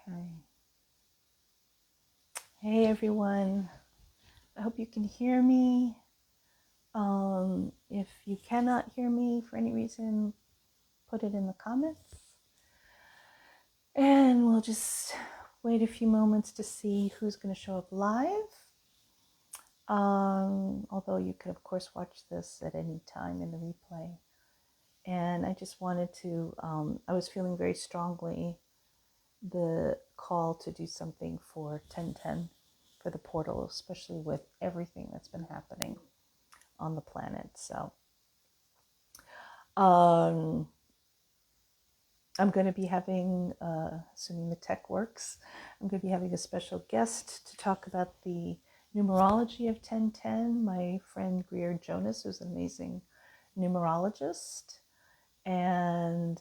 Okay. Hey everyone. I hope you can hear me. If you cannot hear me for any reason, put it in the comments. And we'll just wait a few moments to see who's going to show up live. Although you could, of course, watch this at any time in the replay. And I just wanted to, I was feeling very strongly the call to do something for 1010 for the portal, especially with everything that's been happening on the planet. So I'm going to be having, assuming the tech works, I'm going to be having a special guest to talk about the numerology of 1010, my friend Greer Jonas, who's an amazing numerologist. And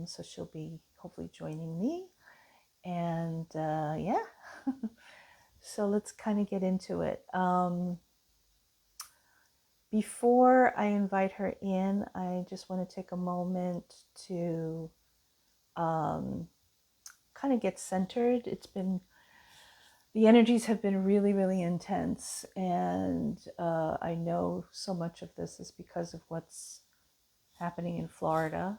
so she'll be hopefully joining me. And yeah, so let's kind of get into it. Before I invite her in, I just want to take a moment to kind of get centered. The energies have been really, really intense. And I know so much of this is because of what's happening in Florida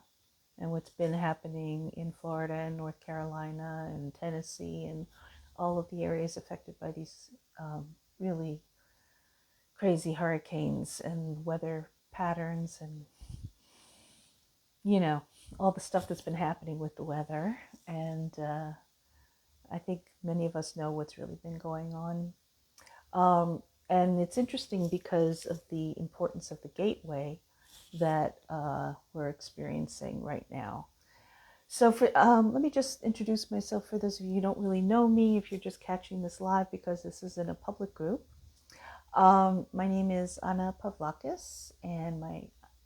and what's been happening in Florida and North Carolina and Tennessee and all of the areas affected by these really crazy hurricanes and weather patterns and, you know, all the stuff that's been happening with the weather. And I think many of us know what's really been going on. And it's interesting because of the importance of the gateway that we're experiencing right now. So let me just introduce myself for those of you who don't really know me, if you're just catching this live because this is in a public group. My name is Anna Pavlakis, and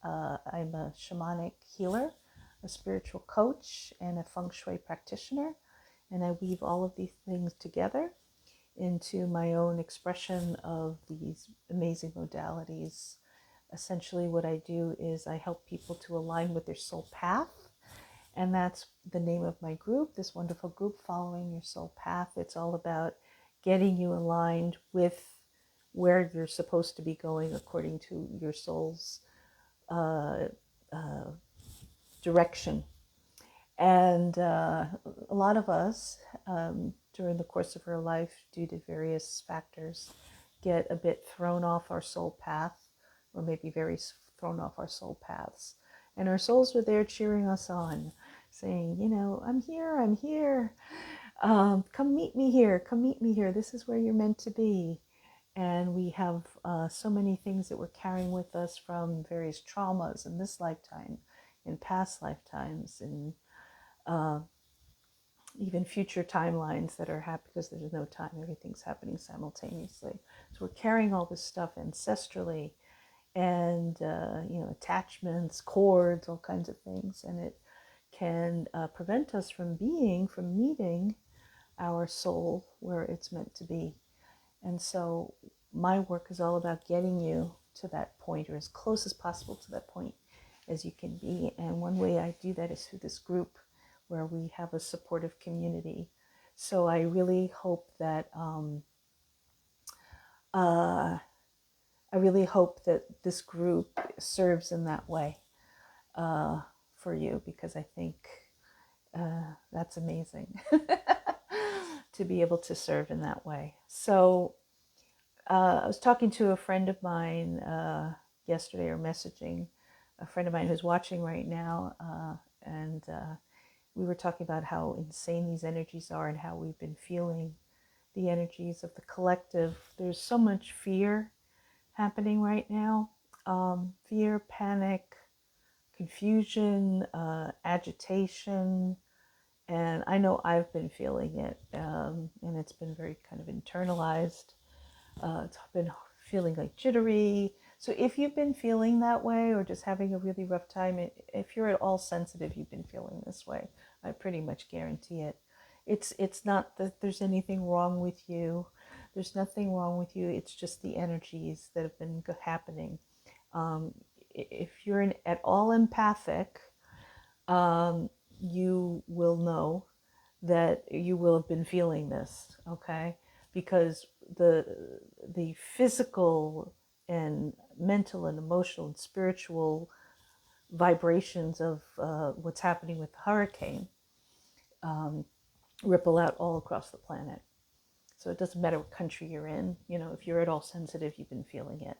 I'm a shamanic healer, a spiritual coach, and a feng shui practitioner. And I weave all of these things together into my own expression of these amazing modalities. Essentially, what I do is I help people to align with their soul path. And that's the name of my group, this wonderful group, Following Your Soul Path. It's all about getting you aligned with where you're supposed to be going according to your soul's direction. And a lot of us, during the course of our life, due to various factors, get a bit thrown off our soul path, or maybe very thrown off our soul paths. And our souls are there cheering us on, saying, you know, I'm here. Come meet me here. Come meet me here. This is where you're meant to be. And we have so many things that we're carrying with us from various traumas in this lifetime, in past lifetimes, and even future timelines that are happening because there's no time. Everything's happening simultaneously. So we're carrying all this stuff ancestrally, and attachments, cords, all kinds of things, and it can prevent us from meeting our soul where it's meant to be. And so my work is all about getting you to that point, or as close as possible to that point as you can be. And one way I do that is through this group where we have a supportive community. So I really hope that this group serves in that way for you, because I think that's amazing to be able to serve in that way. So I was talking to a friend of mine yesterday, or messaging a friend of mine who's watching right now, and we were talking about how insane these energies are and how we've been feeling the energies of the collective. There's so much fear happening right now. Fear, panic, confusion, agitation. And I know I've been feeling it, and it's been very kind of internalized. It's been feeling like jittery. So if you've been feeling that way, or just having a really rough time, if you're at all sensitive, you've been feeling this way, I pretty much guarantee it. It's not that there's anything wrong with you. There's nothing wrong with you. It's just the energies that have been happening. If you're at all empathic, you will know that you will have been feeling this, okay? Because the physical and mental and emotional and spiritual vibrations of what's happening with the hurricane um, ripple out all across the planet. So it doesn't matter what country you're in. You know, if you're at all sensitive, you've been feeling it.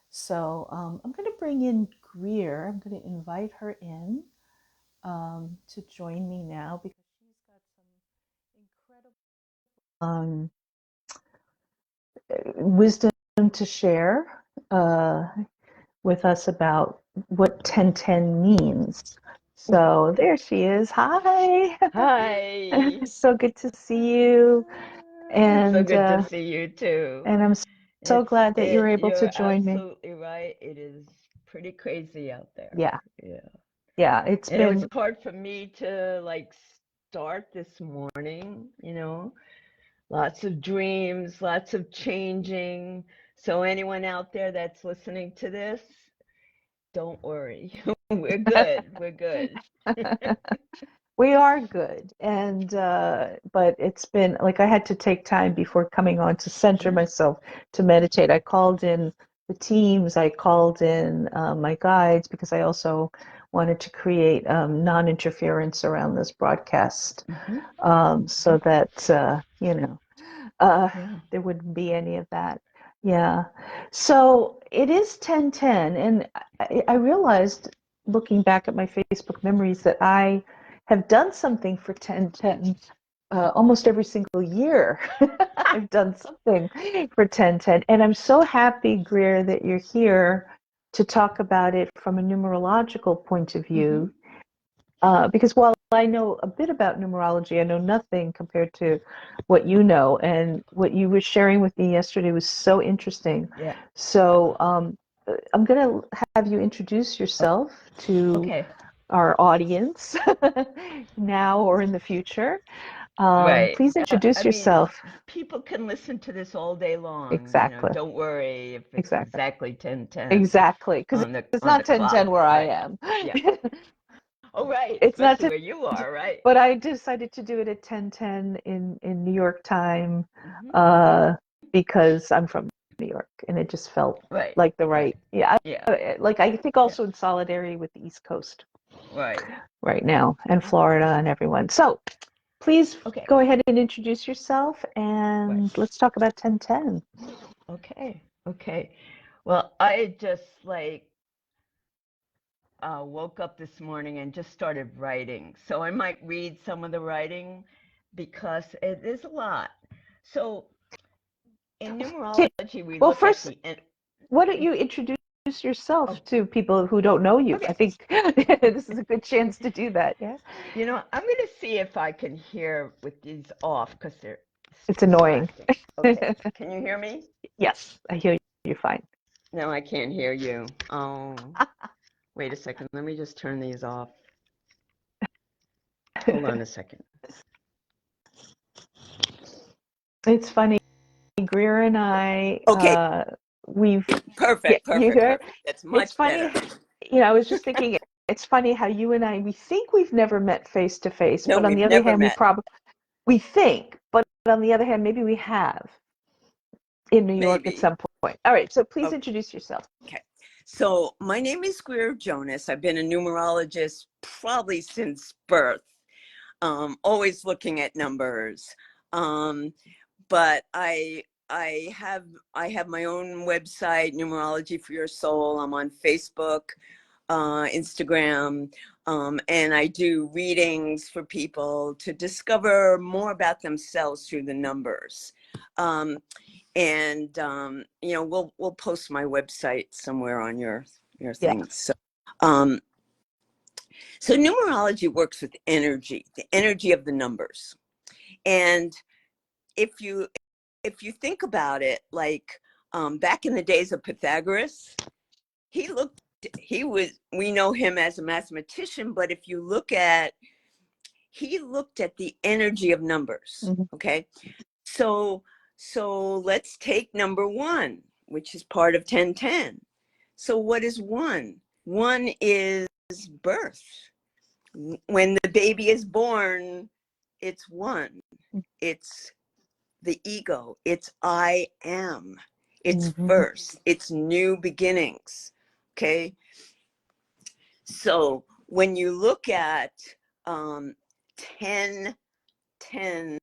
So I'm going to bring in Greer. I'm going to invite her in to join me now because she's got some incredible wisdom to share with us about what 1010 means. So there she is. Hi. Hi. So good to see you. So And good to see you too. I'm so glad that you were able to You're join me. absolutely right. It is pretty crazy out there. Yeah, Yeah. yeah, it's And it was been hard for me to like start this morning, lots of dreams, lots of changing. So anyone out there that's listening to this, don't worry. We're good. We're good. we are good. And but it's been like I had to take time before coming on to center Yeah. myself to meditate. I called in the teams, I called in my guides because I also wanted to create non-interference around this broadcast Hmm. so that uh, Yeah. there wouldn't be any of that. Yeah. So it is 1010. And I realized looking back at my Facebook memories that I have done something for 1010 almost every single year. I've done something for 1010. And I'm so happy, Greer, that you're here to talk about it from a numerological point of Hmm. view. Because while I know a bit about numerology, I know nothing compared to what you know. And what you were sharing with me yesterday was so interesting. Yeah. So I'm going to have you introduce yourself to Okay. our audience now or in the future. Right. Please I introduce mean, yourself. people can listen to this all day long, Exactly. don't worry if it's Exactly. exactly 10:10 Exactly. Because on the it's on not the 1010 clock, where I right? am. Yeah. Oh, right, It's not especially 10, where you are, right? but I decided to do it at 10:10 in New York time Hmm. uh, because I'm from New York and it just felt Right. like the Right. right. Yeah. Yeah. Like I think Yeah. also in solidarity with the East Coast Right. right now and Yeah. Florida and everyone. So please Okay. go ahead and introduce yourself Right. and let's talk about 1010. Okay. Okay. Well, I just woke up this morning and just started writing. So I might read some of the writing because it is a lot. So in Okay. numerology, we Well, look at first, the end. why don't you introduce yourself Oh, to people who don't know you? I okay. think this is a good chance to do that. Yeah. I'm going to see if I can hear with these off because they're It's annoying. distracting. Okay. Can you hear me? Yes, I hear you fine. No, I can't hear you. Oh, wait a second. Let me just turn these off. Hold on a second. It's funny. Greer and I, Okay. we've, yeah, Perfect. you Perfect. hear it? Perfect. That's It's much funny. better. I was just thinking, it's funny how you and I, we think we've never met face to face, No, but on the we've other never hand, met. we think, but on the other hand, maybe we have in New York at Maybe. some point. All right, so please Okay. introduce yourself. So my name is Greer Jonas. I've been a numerologist probably since birth, always looking at numbers. But I have my own website, Numerology for Your Soul. I'm on Facebook, Instagram, and I do readings for people to discover more about themselves through the numbers. And we'll post my website somewhere on your Yeah, things. Um, so numerology works with energy, the energy of the numbers. And if you think about it, like back in the days of Pythagoras, we know him as a mathematician, but if you look at, he looked at the energy of numbers. hmm Okay. So let's take number one, which is part of 1010. So what is one? One is birth. When the baby is born, it's one. It's the ego. It's I am. It's first. It's new beginnings. Okay. So when you look at 10, 10,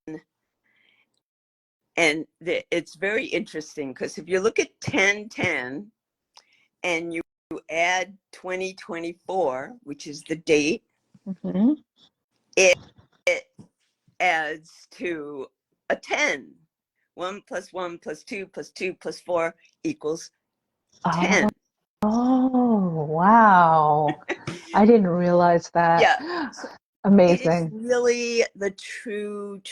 and it's very interesting because if you look at 10, 10, and you add 2024, which is the date, it adds to a 10. 1 plus 1 plus 2 plus 2 plus 4 equals 10. Oh, wow. I didn't realize that. Yeah. So it is Amazing. really the true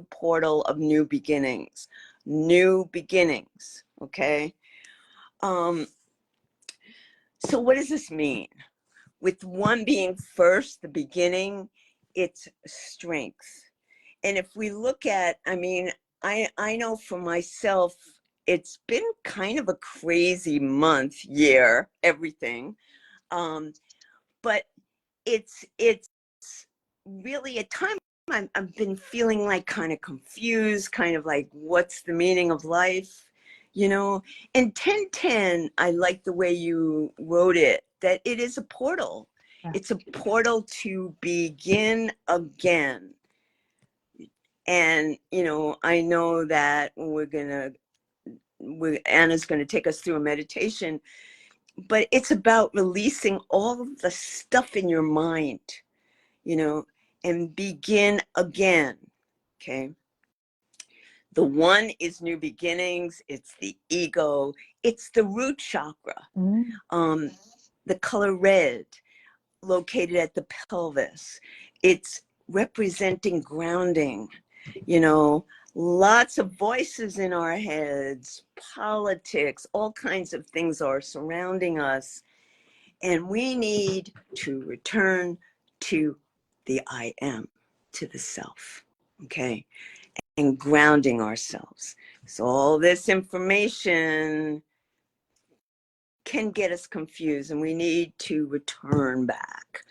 portal of new beginnings. New beginnings. Okay. So what does this mean? With one being first, the beginning, it's strength. And if we look at, I mean, I know for myself, it's been kind of a crazy month, year, everything. But it's really a time I've been feeling like kind of confused, kind of like, what's the meaning of life? You know, and 1010, I like the way you wrote it, that it is a portal. It's a portal to begin again. And, you know, I know that Anna's going to take us through a meditation, but it's about releasing all of the stuff in your mind, you know, and begin again. Okay. The one is new beginnings. It's the ego. It's the root chakra. The color red, located at the pelvis. It's representing grounding, you know, lots of voices in our heads, politics, all kinds of things are surrounding us. And we need to return to the I am, to the self, okay? And grounding ourselves. So all this information can get us confused and we need to return back.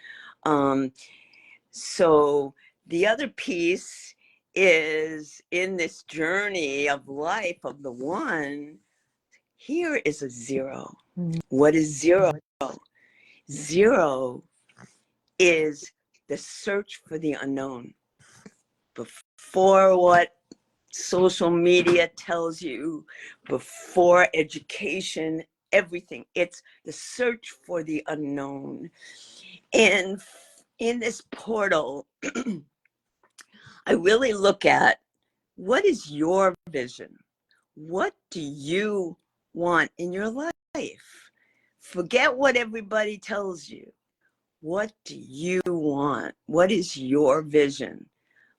So the other piece is in this journey of life of the one, here is a zero. What is zero? Zero is the search for the unknown. Before what social media tells you, before education, everything. It's the search for the unknown. And in this portal, I really look at, what is your vision? What do you want in your life? Forget what everybody tells you. What do you want? What is your vision?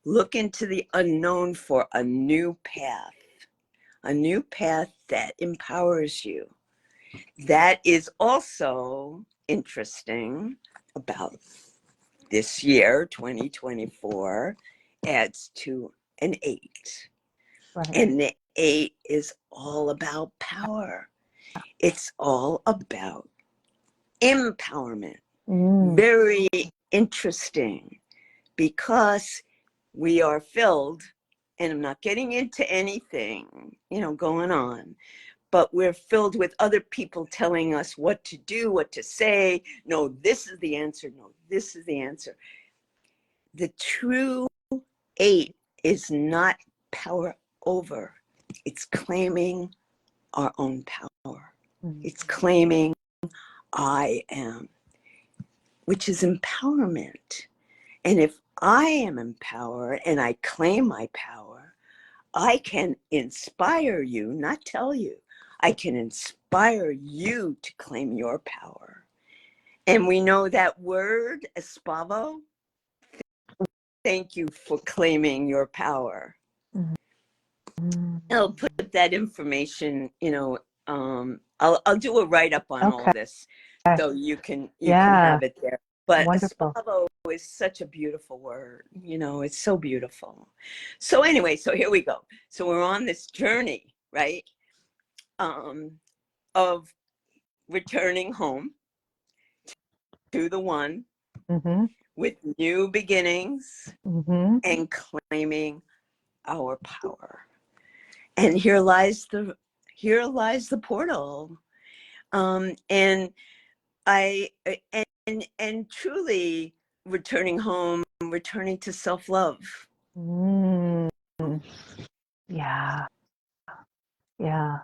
Look into the unknown for a new path that empowers you. That is also interesting about this year, 2024, adds to an 8. Right. And the 8 is all about power. It's all about empowerment. Very interesting, because we are filled, and I'm not getting into anything, you know, going on, but we're filled with other people telling us what to do, what to say. No, this is the answer. No, this is the answer. The true 8 is not power over. It's claiming our own power. It's claiming I am, which is empowerment. And if I am empowered and I claim my power, I can inspire you, not tell you. I can inspire you to claim your power. And we know that word, espavo, thank you for claiming your power. I'll put that information, you know, I'll do a write-up on all this, so you can have it there. But espavo is such a beautiful word, you know, it's so beautiful. So anyway, so here we go. So we're on this journey, right, of returning home to the one. with new beginnings Mm-hmm. and claiming our power. And here lies the portal. And I and truly returning home, returning to self-love. Mm. Yeah. Yeah.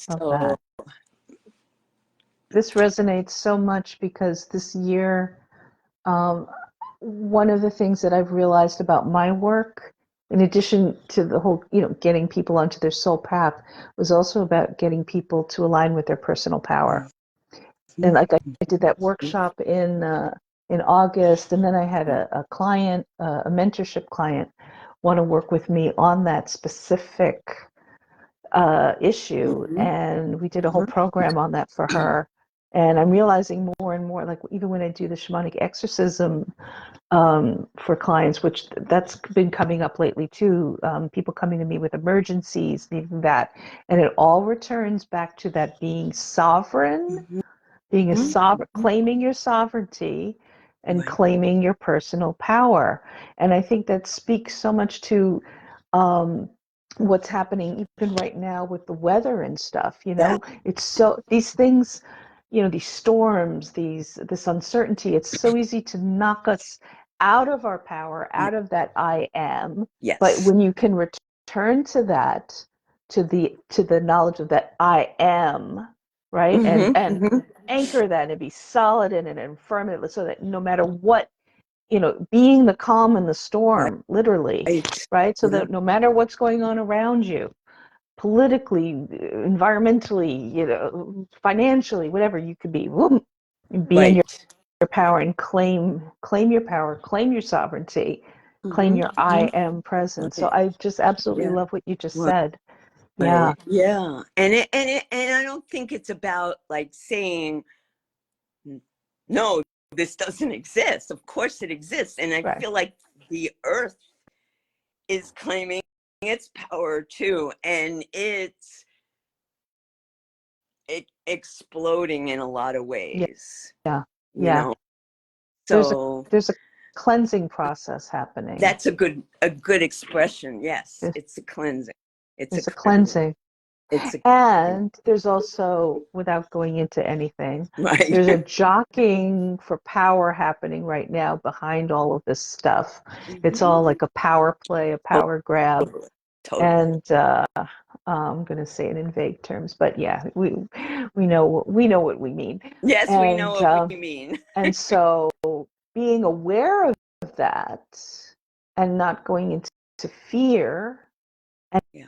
Love So that. This resonates so much because this year, um, one of the things that I've realized about my work, in addition to the whole, getting people onto their soul path, was also about getting people to align with their personal power. And like I did that workshop in August, and then I had a client, a mentorship client, want to work with me on that specific issue, and we did a whole program on that for her. And I'm realizing more and more, like even when I do the shamanic exorcism for clients, which that's been coming up lately too, people coming to me with emergencies, needing that, and it all returns back to that being sovereign, being a sovereign, claiming your sovereignty and claiming your personal power. And I think that speaks so much to what's happening even right now with the weather and stuff. that, It's so, these things, these storms, this uncertainty, it's so easy to knock us out of our power, out of that I am. But yes. when you can return to that, to the knowledge of that I am, right, and anchor that and be solid in it and firm in it, so that no matter what, being the calm in the storm, literally, Right. right? So Yeah. that no matter what's going on around you, politically, environmentally, financially, whatever, you could be in Right. your power and claim your power, claim your sovereignty, claim your I am presence. So Right. I just absolutely Yeah. love what you just Right. said. Yeah. Yeah. And I don't think it's about like saying, no, this doesn't exist. Of course it exists. And I Right. feel like the earth is claiming its power too. And it's exploding in a lot of Yeah. ways, Yeah. you Yeah. know. There's a So there's a cleansing process happening. that's a good expression. Yes, There's, it's a cleansing. It's a there's a cleansing. cleansing. It's a And there's also, without going into anything, right. there's a jockeying for power happening right now behind all of this stuff. It's all like a power play, a power grab. Totally. Totally. And I'm going to say it in vague terms, but yeah, we know what we mean. Yes, we know And what we mean. and so being aware of that and not going into fear and Yeah.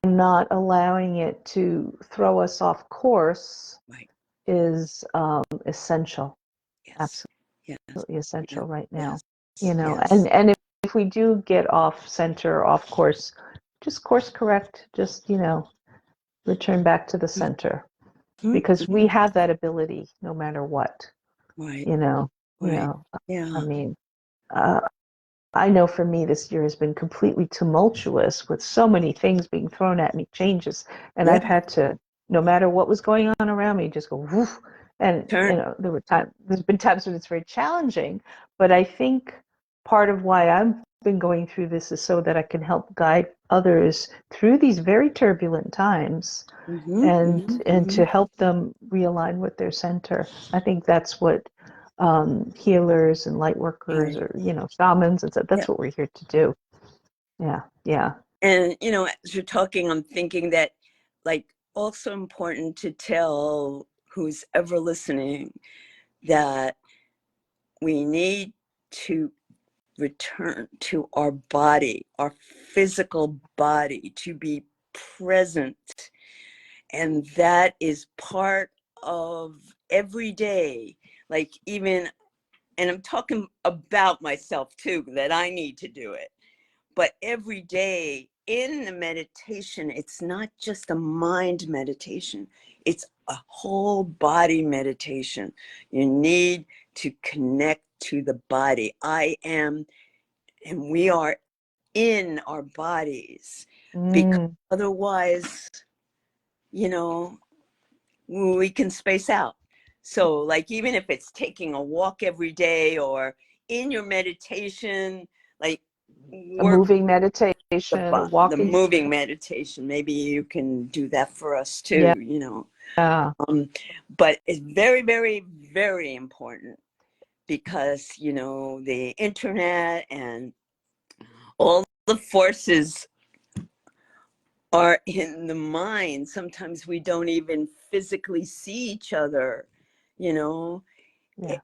not allowing it to throw us off course Right. is essential, Yes. Yes. absolutely Yes. essential right now. Yes. And Yes. if we do get off center, off course, just course correct, just return back to the center, because we have that ability no matter what. Right. You know, Right. I Yeah. mean, uh, I know for me, this year has been completely tumultuous with so many things being thrown at me, changes, and Yeah. I've had to, no matter what was going on around me, just go woof. And Turn. there's been times when it's very challenging, but I think part of why I've been going through this is so that I can help guide others through these very turbulent times, and to help them realign with their center. I think that's what healers and light workers, Right. or shamans, and so Yeah. that's what we're here to do. Yeah. Yeah. And as you're talking, I'm thinking that, like, also important to tell who's ever listening that we need to return to our body, our physical body, to be present. And that is part of every day. Like, even, and I'm talking about myself too, that I need to do it. But every day in the meditation, it's not just a mind meditation, it's a whole body meditation. You need to connect to the body. I am, and we are in our bodies, because Mm. otherwise, we can space out. So, like, even if it's taking a walk every day or in your meditation, like, A work moving meditation, a the walking. moving meditation. Maybe you can do that for us too, Yeah. you know. Yeah. But it's very, very, very important because, you know, the internet and all the forces are in the mind. Sometimes we don't even physically see each other, you know. Yeah.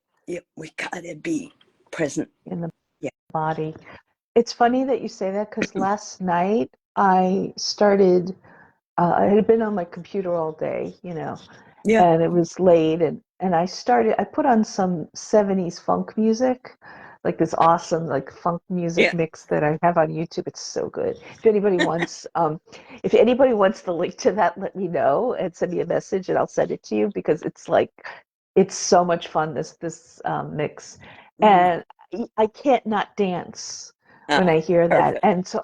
We gotta be present. In the Yeah. body. It's funny that you say that because last night I started, I had been on my computer all day, you know, Yeah. and it was late and I put on some 70s funk music, like this awesome like funk music Yeah. mix that I have on YouTube. It's so good. If anybody wants the link to that, let me know and send me a message and I'll send it to you because it's so much fun, this mix. And I can't not dance when Oh, I hear that. perfect.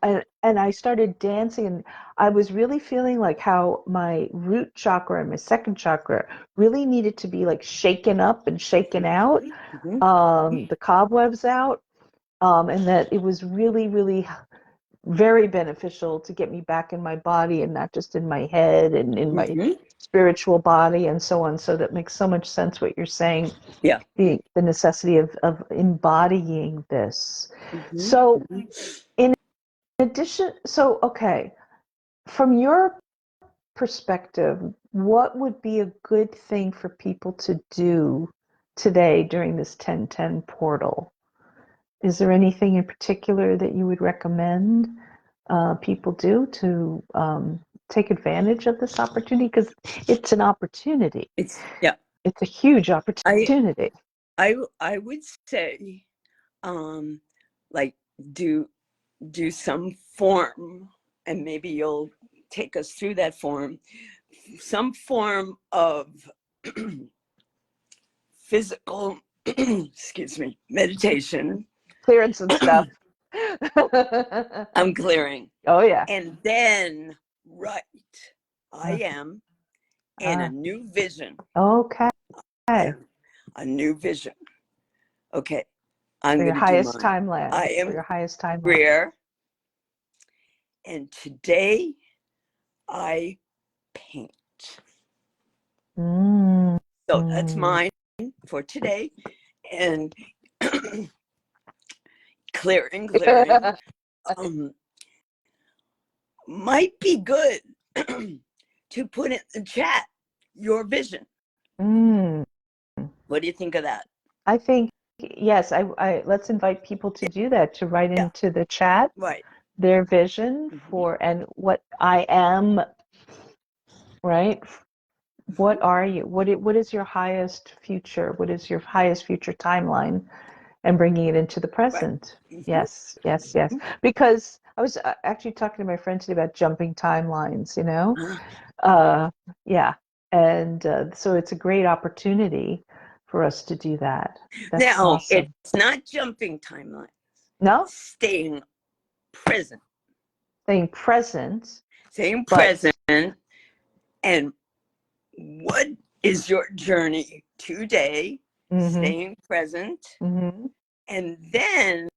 And I started dancing and I was really feeling like how my root chakra and my second chakra really needed to be like shaken up and shaken out, the cobwebs out, and that it was really, really very beneficial to get me back in my body and not just in my head and in my spiritual body and so on. So that makes so much sense what you're saying. Yeah. The necessity of embodying this. So in addition, so okay, from your perspective, what would be a good thing for people to do today during this 1010 portal? Is there anything in particular that you would recommend people do to take advantage of this opportunity? Because it's an opportunity. It's yeah. It's a huge I opportunity. I would say like do some form, and maybe you'll take us through that form, some form of physical excuse me, meditation. Clearing some stuff. I'm clearing. Oh yeah. And then I am in a new vision. Okay. I am a new vision. Okay, I'm For your going to do highest mine. timeline. I For am your highest timeline. Greer, and today I paint. Mm. So that's mine for today. And clearing might be good to put in the chat your vision. What do you think of that? I think yes. I let's invite people to do that, to write Yeah, into the chat right. their vision for and what I am. Right. What are you? What is your highest future? What is your highest future timeline? And bringing it into the Right. present. Yes, yes, yes. Because I was actually talking to my friend today about jumping timelines, you know? Yeah. And so it's a great opportunity for us to do that. That's Now, awesome. it's not jumping timelines. No? Staying present. Staying present. Staying But present. And what is your journey today? Staying present. And then,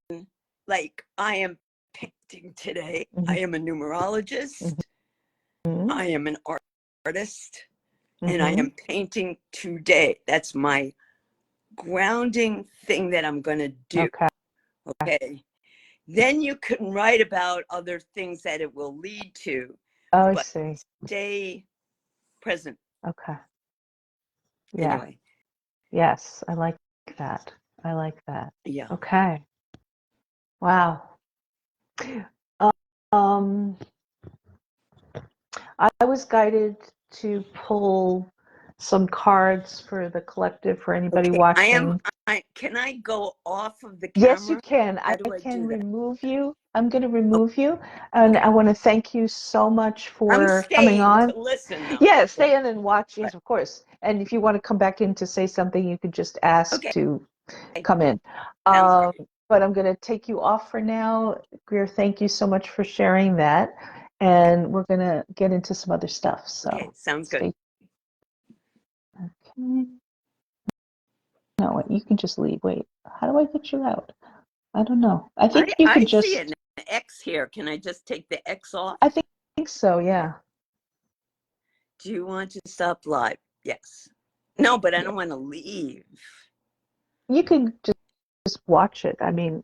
like, I am painting today. I am a numerologist. I am an artist. And I am painting today. That's my grounding thing that I'm going to do. Okay. Then you can write about other things that it will lead to. Oh, I but see. Stay present. Okay. Yeah. Anyway. Yes, I like that. I like that. Yeah. Okay. Wow. Um, I was guided to pull some cards for the collective for anybody Okay. watching. Can I go off of the Yes, you camera? can. How I do I can do that? remove you. I'm going to remove you. And Okay. I want to thank you so much I'm for coming staying on. to listen though. Yeah, stay in and watch. Right. Yes, of course. And if you want to come back in to say something, you could just ask Okay. to come in. Sounds great. But I'm going to take you off for now. Greer, thank you so much for sharing that. And we're going to get into some other stuff. So Okay. Sounds good. stay. Okay. No, you can just leave. Wait, how do I get you out? I don't know. I think you I could see just, an X here. Can I just take the X off? I think so, yeah. Do you want to stop live? Yes. No, but I Yeah. don't want to leave. You can just watch it. I mean,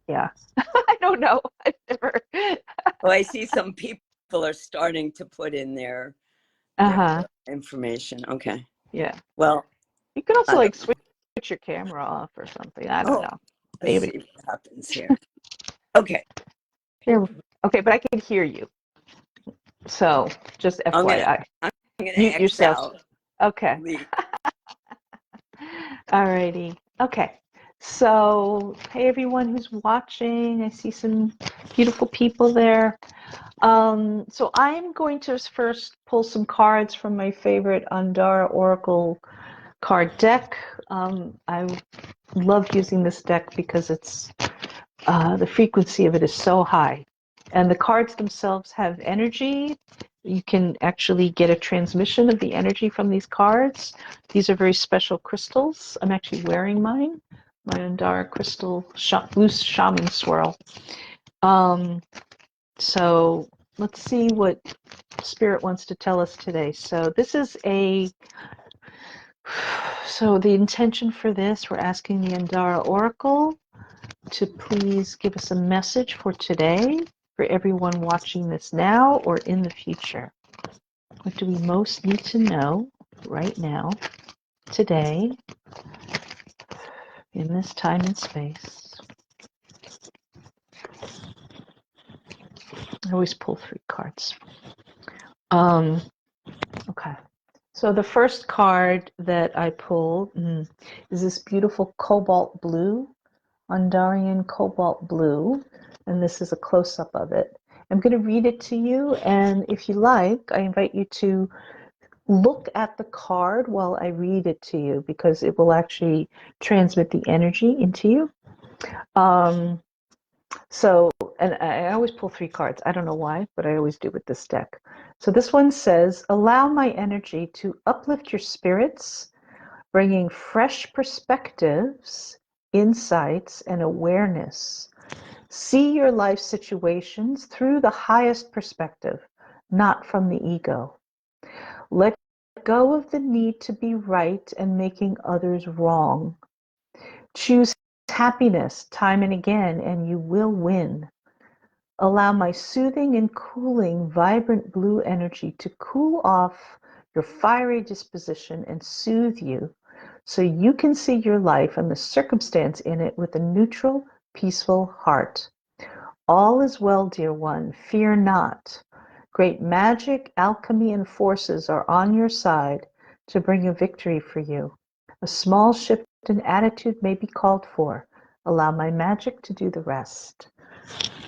yeah. I don't know. I've never. Oh, I see some people are starting to put in their Uh-huh. information. Okay. Yeah. Well, You could also I like don't know. switch your camera off or something. I don't Oh, know. let's Maybe. see what happens here. Okay. Here. Okay, but I can hear you. So just I'm gonna FYI. I'm gonna Mute X yourself. out. Okay. Leave. Alrighty. Okay. So, hey everyone who's watching. I see some beautiful people there. So I'm going to first pull some cards from my favorite Andara Oracle card deck. I love using this deck because it's the frequency of it is so high, and the cards themselves have energy. You can actually get a transmission of the energy from these cards. These are very special crystals. I'm actually wearing mine, my Andara crystal blue shaman swirl. So let's see what Spirit wants to tell us today. So this is so the intention for this, we're asking the Andara Oracle to please give us a message for today, for everyone watching this now or in the future. What do we most need to know right now, today, in this time and space? I always pull 3 cards. Okay. So the first card that I pulled is this beautiful cobalt blue, Andarian cobalt blue, and this is a close-up of it. I'm going to read it to you, and if you like, I invite you to look at the card while I read it to you, because it will actually transmit the energy into you. So, and I always pull 3 cards. I don't know why, but I always do with this deck. So this one says, allow my energy to uplift your spirits, bringing fresh perspectives, insights, and awareness. See your life situations through the highest perspective, not from the ego. Let go of the need to be right and making others wrong. Choose happiness time and again, and you will win. Allow my soothing and cooling, vibrant blue energy to cool off your fiery disposition and soothe you so you can see your life and the circumstance in it with a neutral, peaceful heart. All is well, dear one. Fear not. Great magic, alchemy, and forces are on your side to bring a victory for you. A small shift in attitude may be called for. Allow my magic to do the rest.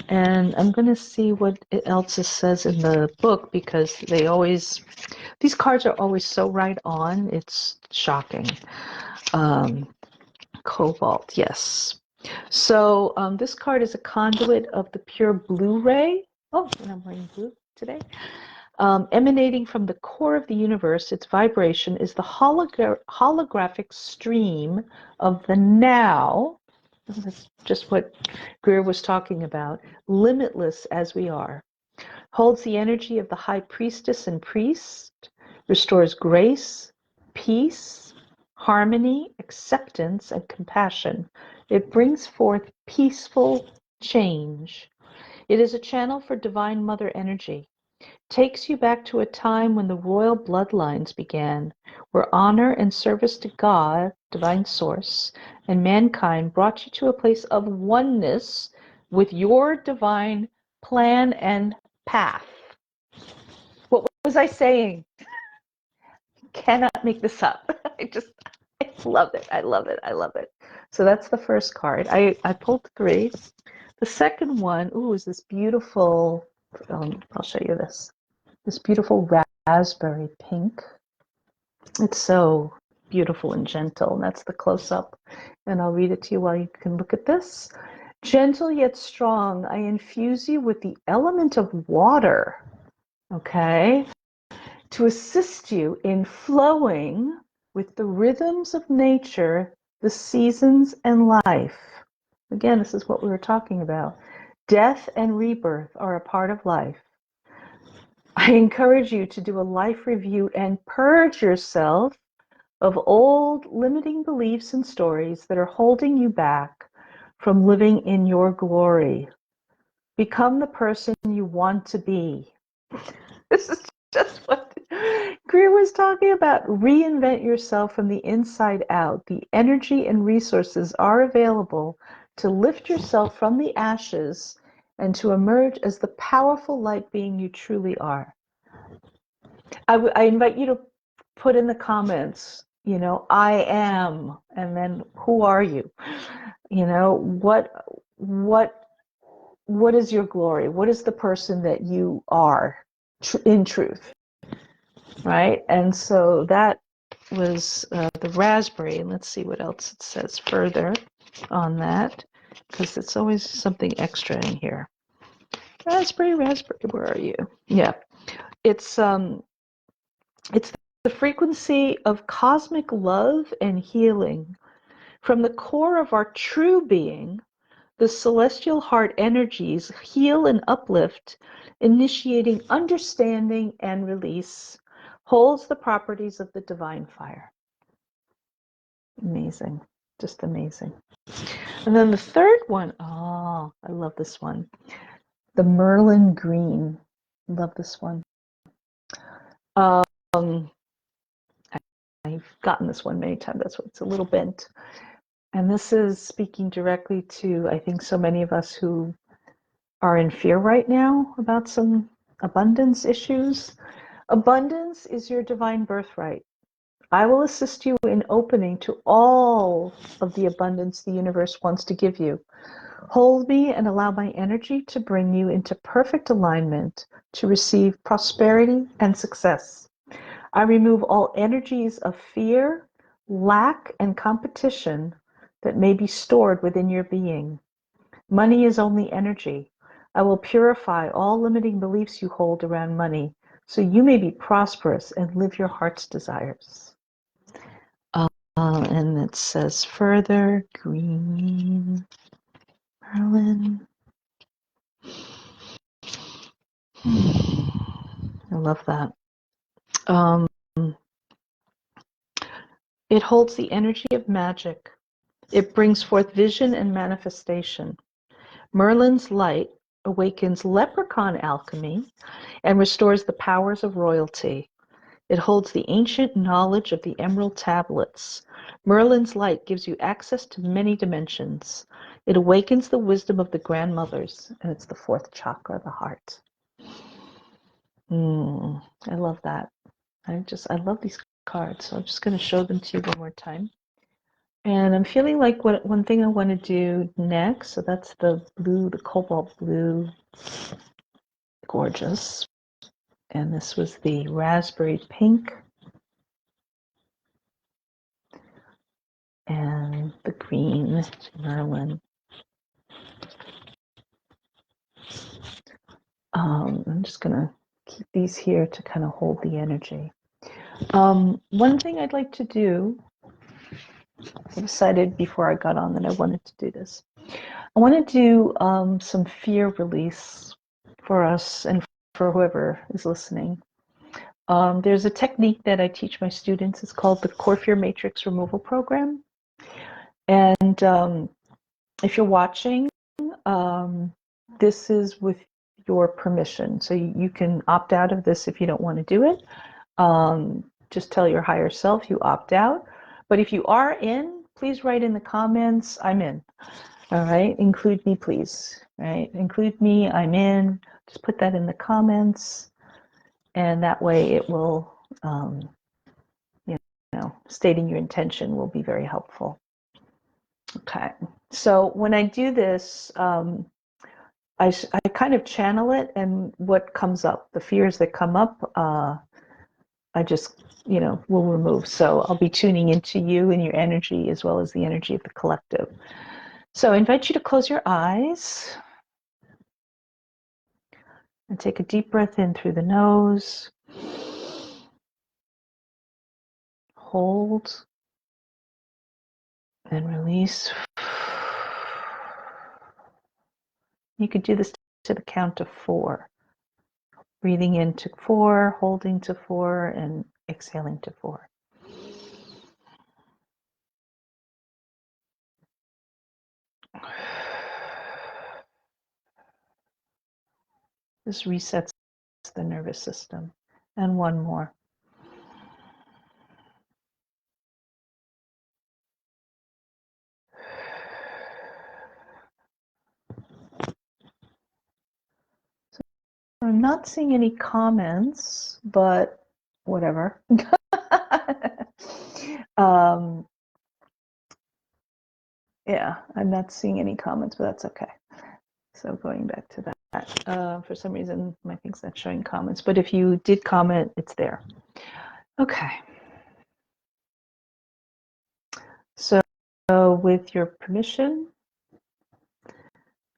And I'm going to see what else it says in the book, because these cards are always so right on. It's shocking. Cobalt, yes. So this card is a conduit of the pure blue ray. Oh, and I'm wearing blue today. Emanating from the core of the universe, its vibration is the holographic stream of the now. That's just what Greer was talking about. Limitless as we are. Holds the energy of the high priestess and priest. Restores grace, peace, harmony, acceptance, and compassion. It brings forth peaceful change. It is a channel for Divine Mother energy. Takes you back to a time when the royal bloodlines began, where honor and service to God, Divine Source, and mankind brought you to a place of oneness with your divine plan and path. What was I saying? Cannot make this up. I love it. I love it. I love it. So that's the first card. I pulled 3. The second one, is this beautiful, I'll show you this. This beautiful raspberry pink. It's so beautiful and gentle, and that's the close-up. And I'll read it to you while you can look at this. Gentle yet strong, I infuse you with the element of water, okay, to assist you in flowing with the rhythms of nature the seasons, and life. Again, this is what we were talking about. Death and rebirth are a part of life. I encourage you to do a life review and purge yourself of old limiting beliefs and stories that are holding you back from living in your glory. Become the person you want to be. This is just what Greer was talking about. Reinvent yourself from the inside out. The energy and resources are available to lift yourself from the ashes and to emerge as the powerful light being you truly are. I invite you to put in the comments, I am, and then who are you? What is your glory? What is the person that you are in truth, right? And so that was the raspberry. And let's see what else it says further on that, because it's always something extra in here. Raspberry, where are you? Yeah, it's the frequency of cosmic love and healing. From the core of our true being, the celestial heart energies heal and uplift, initiating understanding and release, holds the properties of the divine fire. Amazing. Just amazing. And then the third one, oh, I love this one. The Merlin Green. Love this one. I've gotten this one many times. That's why it's a little bent. And this is speaking directly to, I think, so many of us who are in fear right now about some abundance issues. Abundance is your divine birthright. I will assist you in opening to all of the abundance the universe wants to give you. Hold me and allow my energy to bring you into perfect alignment to receive prosperity and success. I remove all energies of fear, lack, and competition that may be stored within your being. Money is only energy. I will purify all limiting beliefs you hold around money so you may be prosperous and live your heart's desires. And it says further, green, Merlin. I love that. It holds the energy of magic. It brings forth vision and manifestation. Merlin's light awakens leprechaun alchemy and restores the powers of royalty. It holds the ancient knowledge of the emerald tablets. Merlin's light gives you access to many dimensions. It awakens the wisdom of the grandmothers, and it's the fourth chakra, the heart. I love that. I love these cards, so I'm just going to show them to you one more time. And I'm feeling like one thing I want to do next, so that's the blue, the cobalt blue, gorgeous. And this was the raspberry pink and the green Merlin. I'm just going to keep these here to kind of hold the energy. One thing I'd like to do, I decided before I got on that I wanted to do this. I want to do some fear release for us and for whoever is listening. There's a technique that I teach my students. It's called the Core Fear Matrix Removal Program. And if you're watching, this is with your permission. So you can opt out of this if you don't want to do it. Just tell your higher self you opt out. But if you are in, please write in the comments, I'm in. All right, include me, please. Right, include me, I'm in. Just put that in the comments. And that way it will, stating your intention will be very helpful. Okay, so when I do this, I kind of channel it, and what comes up, the fears that come up, I just, will remove. So I'll be tuning into you and your energy as well as the energy of the collective. So I invite you to close your eyes and take a deep breath in through the nose. Hold and release. You could do this to the count of 4. Breathing into 4, holding to 4, and exhaling to 4. This resets the nervous system. And one more. I'm not seeing any comments, but whatever. Yeah, I'm not seeing any comments, but that's okay. So going back to that, for some reason, my thing's not showing comments, but if you did comment, it's there. Okay. So with your permission,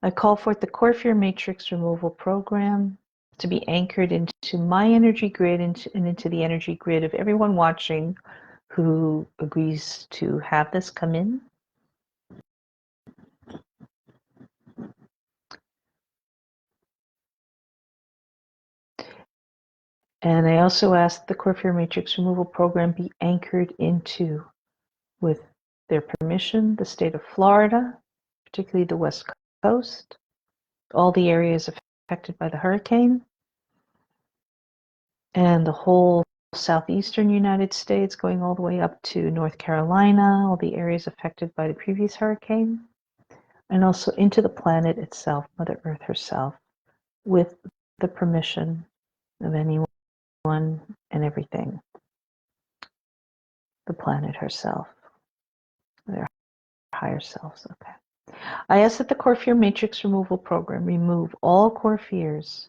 I call forth the Core Fear Matrix Removal Program to be anchored into my energy grid and into the energy grid of everyone watching who agrees to have this come in. And I also ask the Core Fear Matrix Removal Program be anchored into, with their permission, the state of Florida, particularly the West Coast, all the areas affected by the hurricane, and the whole southeastern United States, going all the way up to North Carolina, all the areas affected by the previous hurricane, and also into the planet itself, Mother Earth herself, with the permission of anyone and everything, the planet herself, their higher selves. Okay. I ask that the Core Fear Matrix Removal Program remove all core fears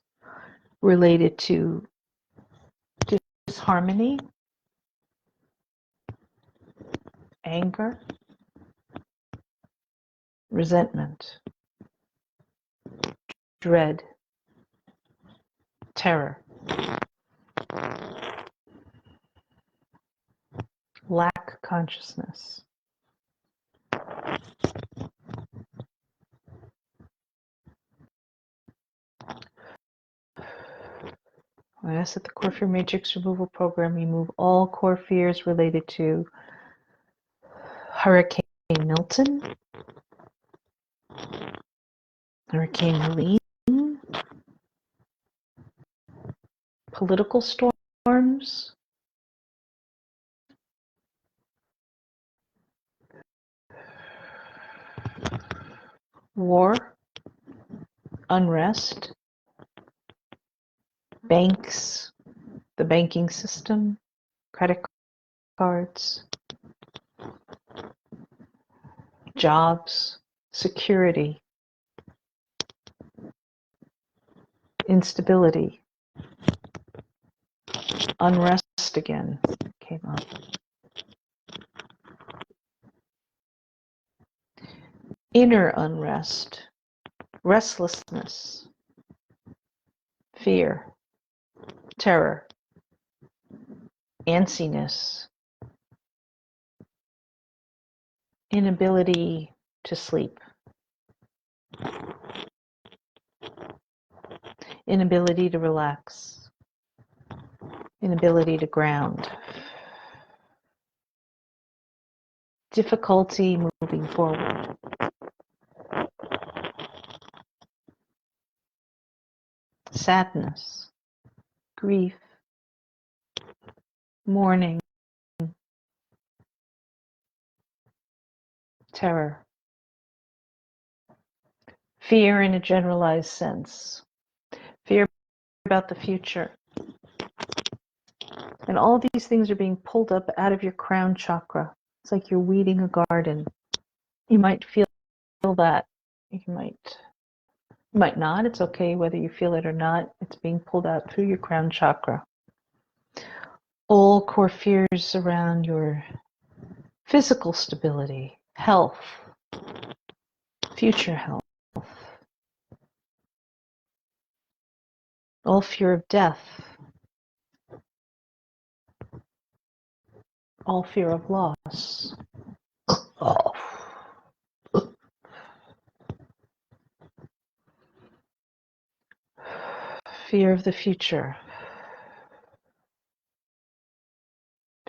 related to disharmony, anger, resentment, dread, terror, lack consciousness. I ask that the Core Fear Matrix Removal Program remove all core fears related to Hurricane Milton, Hurricane Helene, political storms, war, unrest, banks, the banking system, credit cards, jobs, security, instability, unrest again came up. Inner unrest, restlessness, fear, terror, antsiness, inability to sleep, inability to relax, inability to ground, difficulty moving forward, sadness, grief, mourning, terror, fear in a generalized sense, fear about the future. And all these things are being pulled up out of your crown chakra. It's like you're weeding a garden. You might feel that. You might not. It's okay whether you feel it or not. It's being pulled out through your crown chakra. All core fears around your physical stability, health, future health, all fear of death, all fear of loss. Oh. Fear of the future.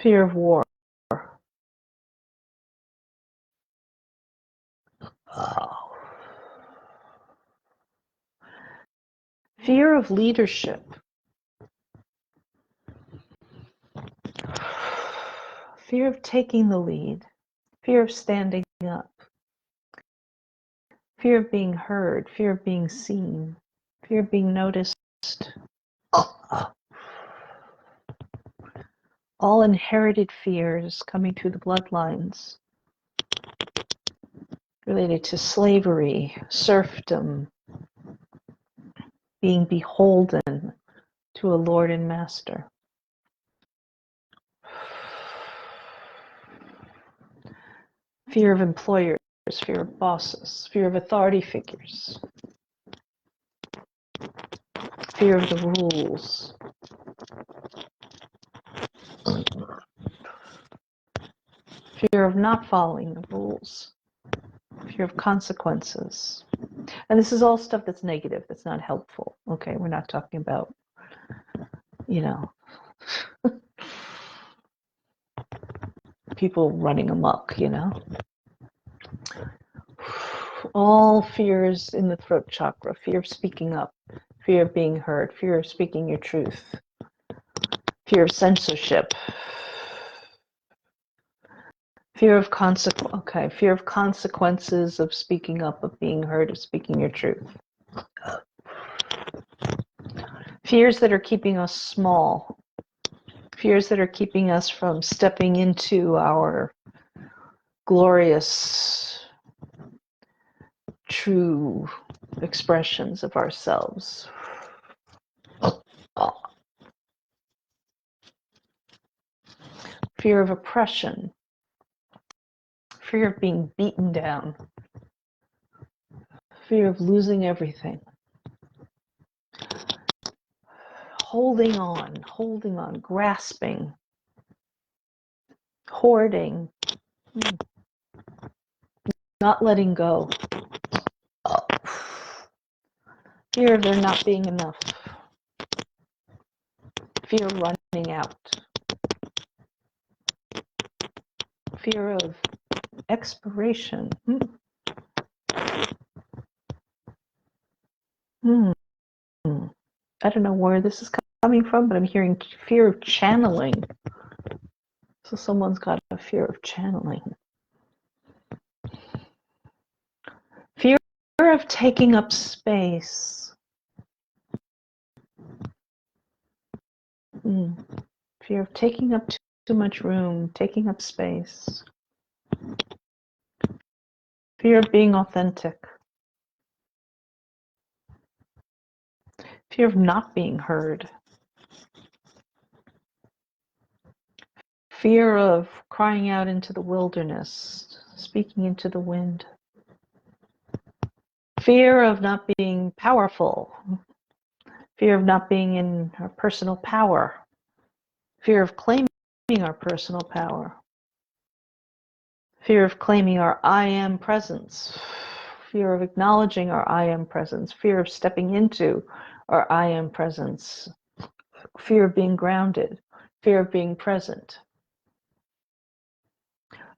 Fear of war. Fear of leadership. Fear of taking the lead. Fear of standing up. Fear of being heard. Fear of being seen. Fear of being noticed. All inherited fears coming through the bloodlines related to slavery, serfdom, being beholden to a lord and master. Fear of employers, fear of bosses, fear of authority figures, fear of the rules, fear of not following the rules, fear of consequences. And this is all stuff that's negative, that's not helpful. Okay, we're not talking about, people running amok, All fears in the throat chakra, fear of speaking up, fear of being heard, fear of speaking your truth, fear of censorship, fear of consequences of speaking up, of being heard, of speaking your truth. Fears that are keeping us small, fears that are keeping us from stepping into our glorious, true expressions of ourselves. Fear of oppression, fear of being beaten down, fear of losing everything. Holding on, grasping, hoarding, not letting go. Fear of there not being enough. Fear of running out. Fear of expiration. I don't know where this is coming from, but I'm hearing fear of channeling. So someone's got a fear of channeling. Fear of taking up space. Fear of taking up too much room, taking up space. Fear of being authentic. Fear of not being heard. Fear of crying out into the wilderness, speaking into the wind. Fear of not being powerful. Fear of not being in our personal power. Fear of claiming our personal power. Fear of claiming our I am presence. Fear of acknowledging our I am presence. Fear of stepping into our I am presence. Fear of being grounded. Fear of being present.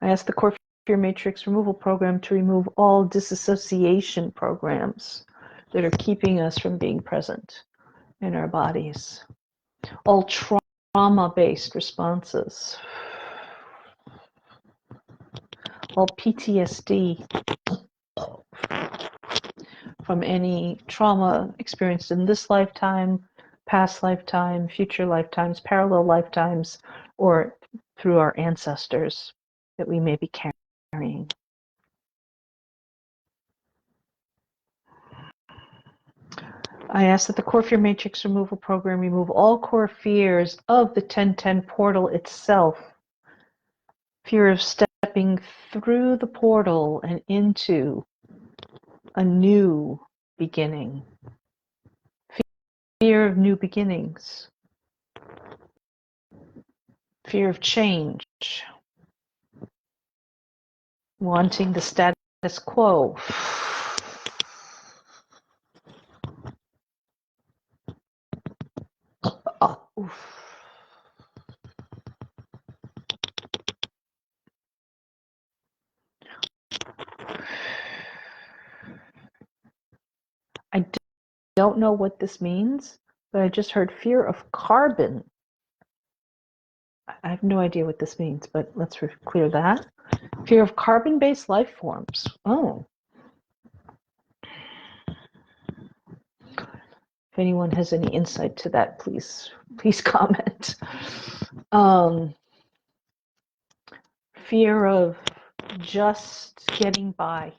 I ask the Core Fear Matrix Removal Program to remove all disassociation programs that are keeping us from being present in our bodies. All trauma-based responses. All PTSD from any trauma experienced in this lifetime, past lifetime, future lifetimes, parallel lifetimes, or through our ancestors that we may be carrying. I ask that the Core Fear Matrix Removal Program remove all core fears of the 1010 portal itself. Fear of stepping through the portal and into a new beginning. Fear of new beginnings. Fear of change. Wanting the status quo. Oof. I don't know what this means, but I just heard fear of carbon. I have no idea what this means, but let's clear that. Fear of carbon-based life forms. Oh. If anyone has any insight to that, please comment. Fear of just getting by.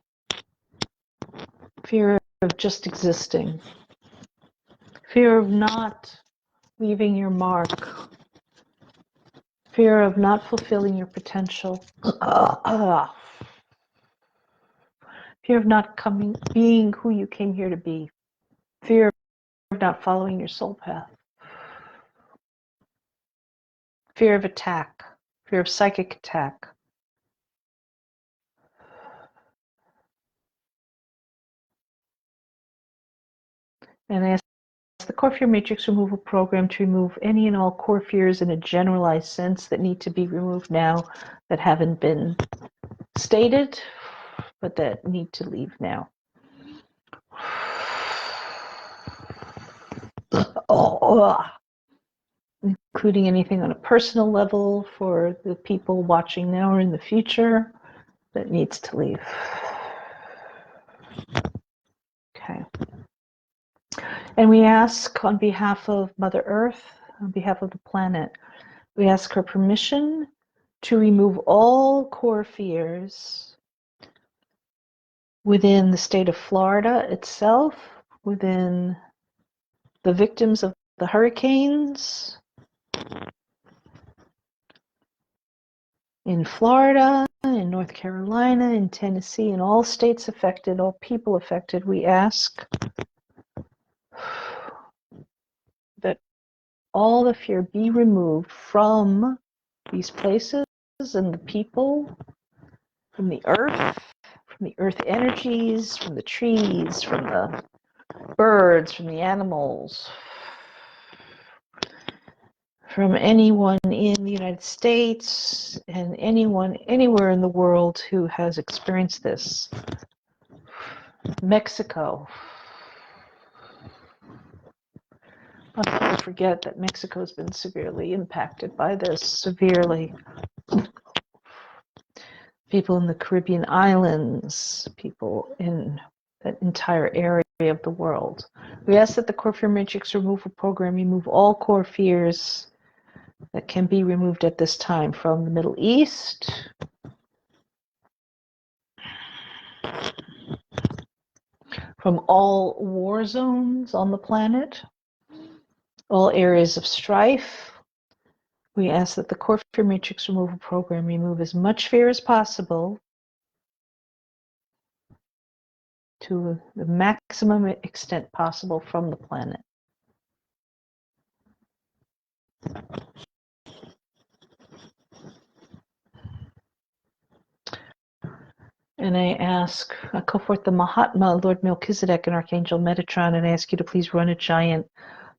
Fear of just existing. Fear of not leaving your mark. Fear of not fulfilling your potential. Fear of not being who you came here to be. Fear of not following your soul path. Fear of attack. Fear of psychic attack. And I ask the core fear matrix removal program to remove any and all core fears in a generalized sense that need to be removed now, that haven't been stated, but that need to leave now. Including anything on a personal level for the people watching now or in the future that needs to leave. Okay. And we ask on behalf of Mother Earth, on behalf of the planet, we ask her permission to remove all core fears within the state of Florida itself, within the victims of the hurricanes, in Florida, in North Carolina, in Tennessee, in all states affected, all people affected. We ask that all the fear be removed from these places and the people, from the earth energies, from the trees, from the birds, from the animals, from anyone in the United States and anyone anywhere in the world who has experienced this. Mexico. People forget that Mexico has been severely impacted by this, severely. People in the Caribbean islands, people in that entire area of the world. We ask that the core fear matrix removal program remove all core fears that can be removed at this time from the Middle East, from all war zones on the planet, all areas of strife. We ask that the core fear matrix removal program remove as much fear as possible to the maximum extent possible from the planet. And I call forth the Mahatma, Lord Melchizedek, and Archangel Metatron, and I ask you to please run a giant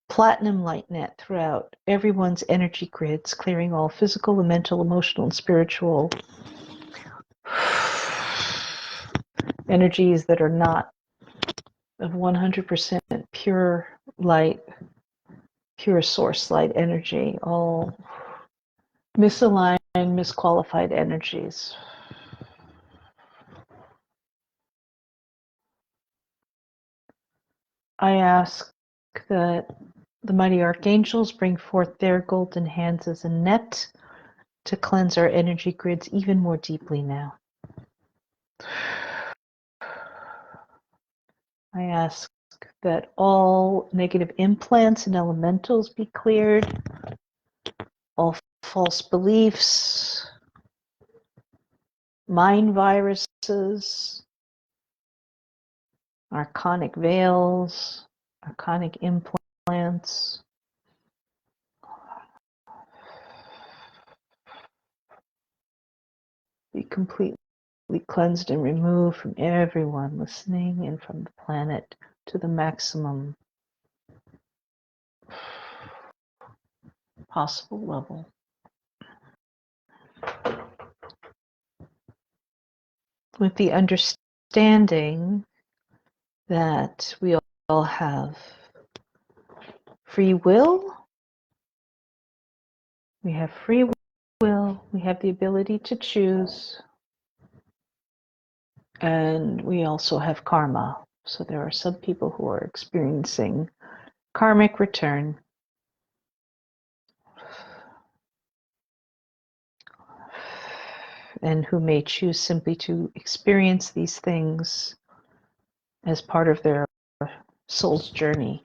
platinum light net throughout everyone's energy grids, clearing all physical, mental, emotional, and spiritual energies that are not of 100% pure light, pure source light energy, all misaligned, misqualified energies. I ask that the mighty archangels bring forth their golden hands as a net to cleanse our energy grids even more deeply now. I ask that all negative implants and elementals be cleared, all false beliefs, mind viruses, archonic veils, archonic implants, be completely cleansed and removed from everyone listening and from the planet to the maximum. possible level. With the understanding that we all have free will, we have free will, we have the ability to choose, and we also have karma. So there are some people who are experiencing karmic return. And who may choose simply to experience these things as part of their soul's journey.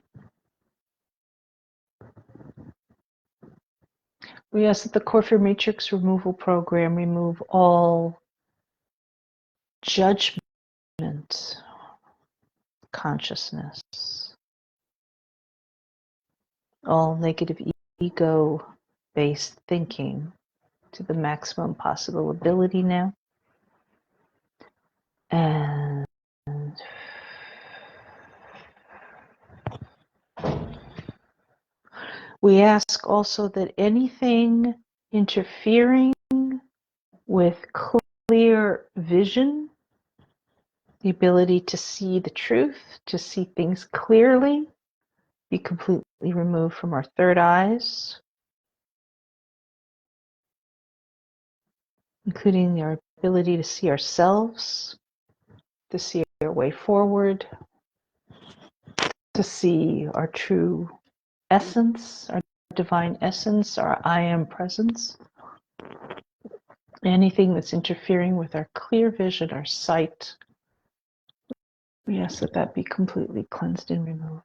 We ask that the Core Fear Matrix removal program remove all judgment consciousness, all negative ego-based thinking to the maximum possible ability now. And we ask also that anything interfering with clear vision, the ability to see the truth, to see things clearly, be completely removed from our third eyes, including our ability to see ourselves, to see our way forward, to see our true essence, our divine essence, our I am presence. Anything that's interfering with our clear vision, our sight, we ask that that be completely cleansed and removed.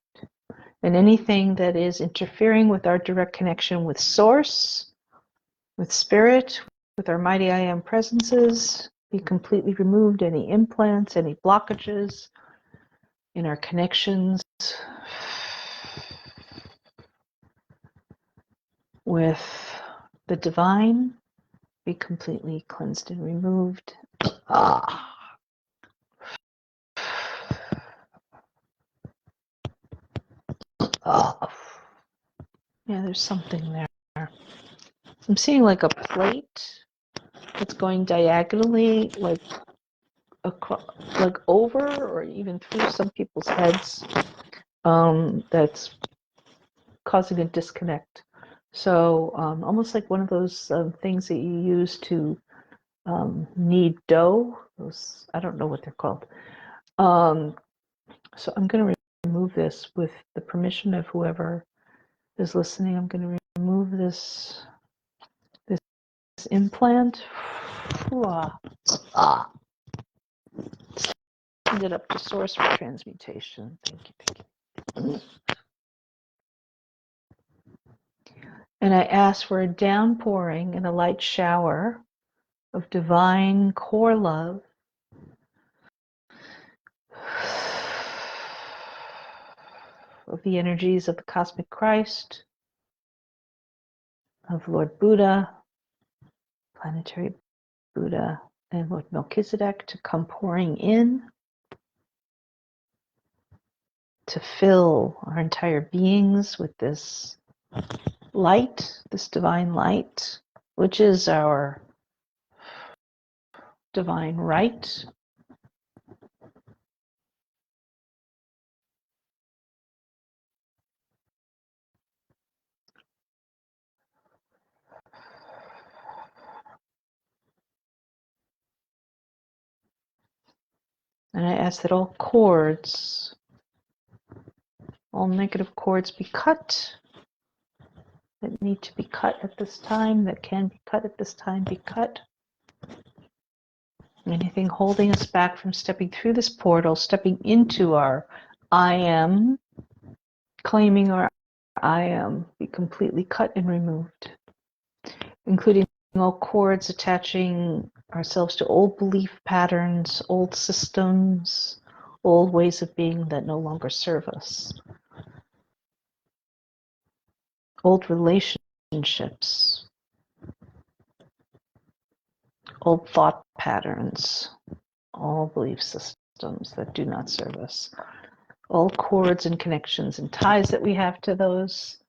And anything that is interfering with our direct connection with Source, with Spirit, with our mighty I am presences, be completely removed. Any implants, any blockages in our connections with the divine, be completely cleansed and removed. Ah. Oh. Yeah, there's something there. I'm seeing like a plate that's going diagonally, like across, like over or even through some people's heads. That's causing a disconnect. So almost like one of those things that you use to knead dough. Those, I don't know what they're called. So I'm going to remove this with the permission of whoever is listening. I'm going to remove this implant. Send it up to Source for transmutation. Thank you, thank you. And I ask for a downpouring and a light shower of divine core love of the energies of the cosmic Christ, of Lord Buddha, planetary Buddha, and Lord Melchizedek to come pouring in to fill our entire beings with this light, this divine light, which is our divine right. And I ask that all cords, all negative cords be cut, that need to be cut at this time, that can be cut at this time, be cut. Anything holding us back from stepping through this portal, stepping into our I am, claiming our I am, be completely cut and removed, including all cords attaching ourselves to old belief patterns, old systems, old ways of being that no longer serve us, old relationships, old thought patterns, all belief systems that do not serve us, all cords and connections and ties that we have to those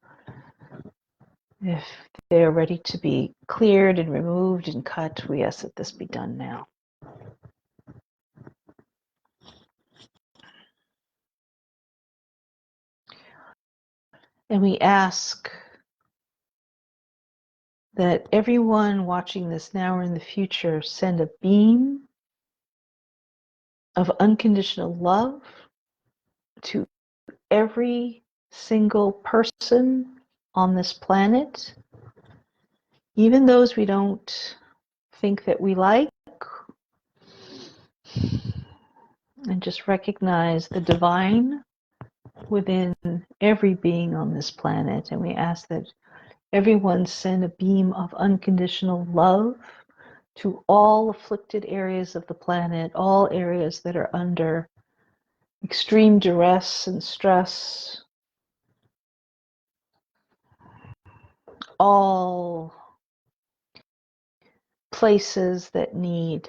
If they're ready to be cleared and removed and cut, we ask that this be done now. And we ask that everyone watching this now or in the future send a beam of unconditional love to every single person on this planet, even those we don't think that we like, and just recognize the divine within every being on this planet. And we ask that everyone send a beam of unconditional love to all afflicted areas of the planet, all areas that are under extreme duress and stress, all places that need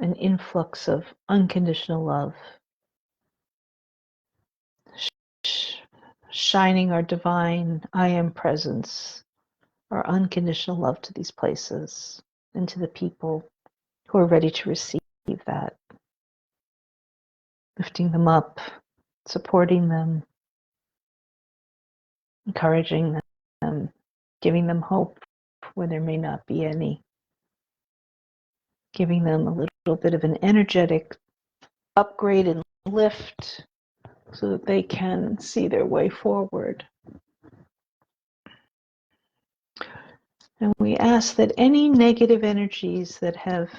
an influx of unconditional love, shining our divine I am presence, our unconditional love to these places and to the people who are ready to receive that, lifting them up, supporting them, encouraging them, giving them hope where there may not be any, giving them a little bit of an energetic upgrade and lift so that they can see their way forward. And we ask that any negative energies that have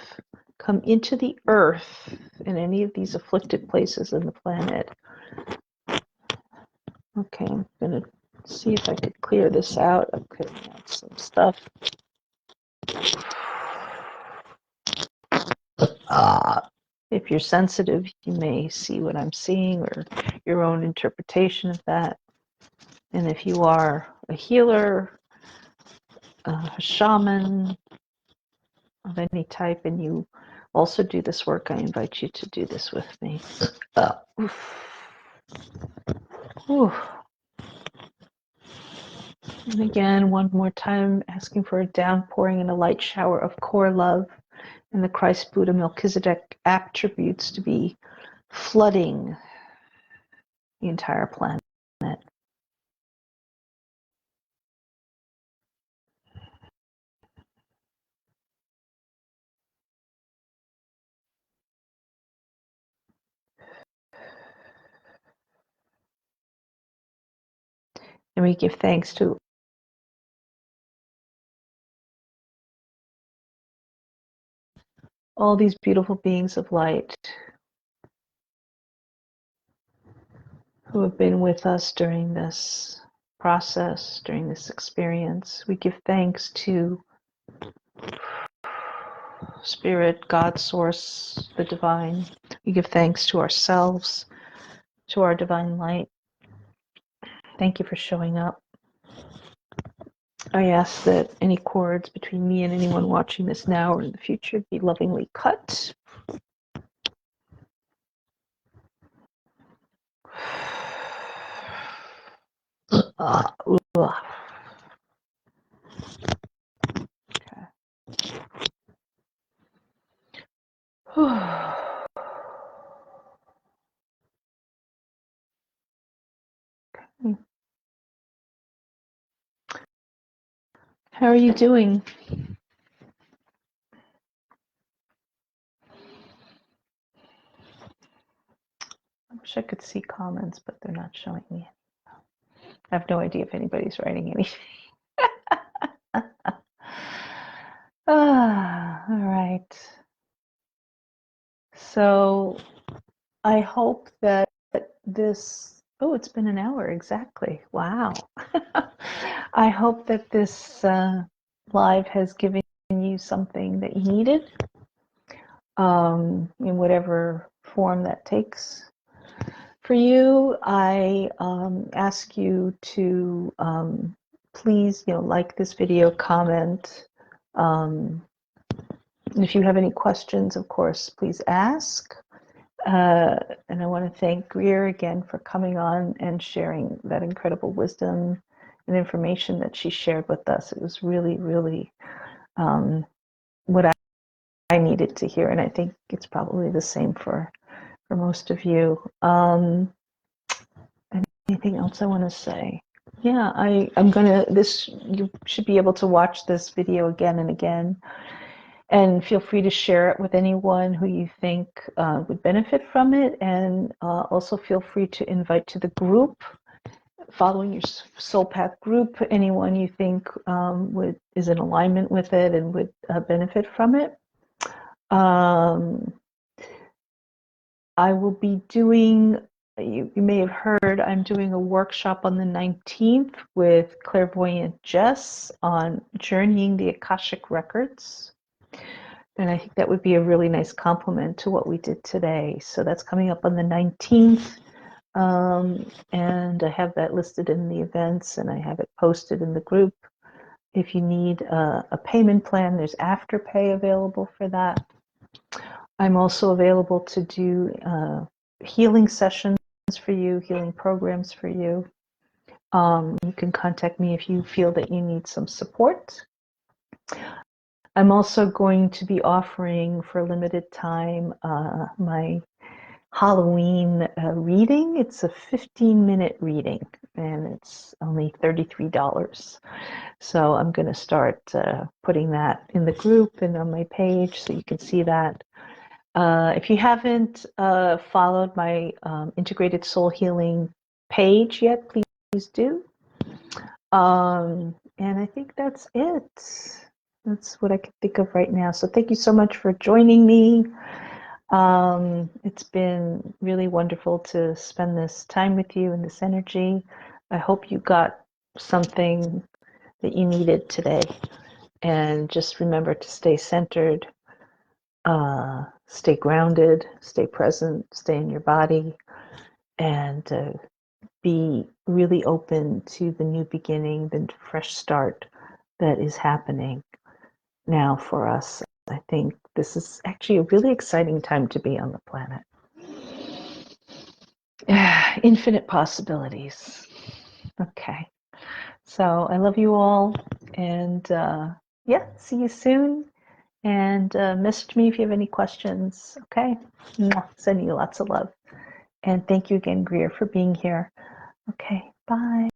come into the earth in any of these afflicted places in the planet. Okay, I'm going to see if I could clear this out. I'm clearing out some stuff. If you're sensitive, you may see what I'm seeing or your own interpretation of that. And if you are a healer, a shaman of any type, and you also do this work, I invite you to do this with me. And again, one more time, asking for a downpouring and a light shower of core love and the Christ Buddha Melchizedek attributes to be flooding the entire planet. And we give thanks to all these beautiful beings of light who have been with us during this process, during this experience. We give thanks to Spirit, God, Source, the Divine. We give thanks to ourselves, to our Divine Light. Thank you for showing up. I ask that any cords between me and anyone watching this now or in the future be lovingly cut. Okay. How are you doing? I wish I could see comments, but they're not showing me. I have no idea if anybody's writing anything. All right. So I hope that this, oh, it's been an hour exactly. Wow. I hope that this live has given you something that you needed, in whatever form that takes. For you, I ask you to please, like this video, comment. And if you have any questions, of course, please ask. And I want to thank Greer again for coming on and sharing that incredible wisdom and information that she shared with us. It was really, really what I needed to hear, and I think it's probably the same for most of you. Anything else I want to say? Yeah, I'm gonna. This you should be able to watch this video again and again, and feel free to share it with anyone who you think would benefit from it, and also feel free to invite to the group, following your soul path group, anyone you think is in alignment with it and would benefit from it. I will be doing, you may have heard, I'm doing a workshop on the 19th with clairvoyant Jess on journeying the Akashic Records. And I think that would be a really nice complement to what we did today. So that's coming up on the 19th. And I have that listed in the events, and I have it posted in the group. If you need a payment plan, there's Afterpay available for that. I'm also available to do healing sessions for you, healing programs for you. You can contact me if you feel that you need some support. I'm also going to be offering for a limited time my Halloween reading. It's a 15-minute reading, and it's only $33. So I'm going to start putting that in the group and on my page so you can see that. If you haven't followed my Integrated Soul Healing page yet, please do. And I think that's it. That's what I can think of right now. So thank you so much for joining me. It's been really wonderful to spend this time with you and this energy. I hope you got something that you needed today. And just remember to stay centered, stay grounded, stay present, stay in your body, and be really open to the new beginning, the fresh start that is happening now for us. I think this is actually a really exciting time to be on the planet. Infinite possibilities. Okay. So I love you all. And yeah, see you soon. And message me if you have any questions. Okay. Sending you lots of love. And thank you again, Greer, for being here. Okay. Bye.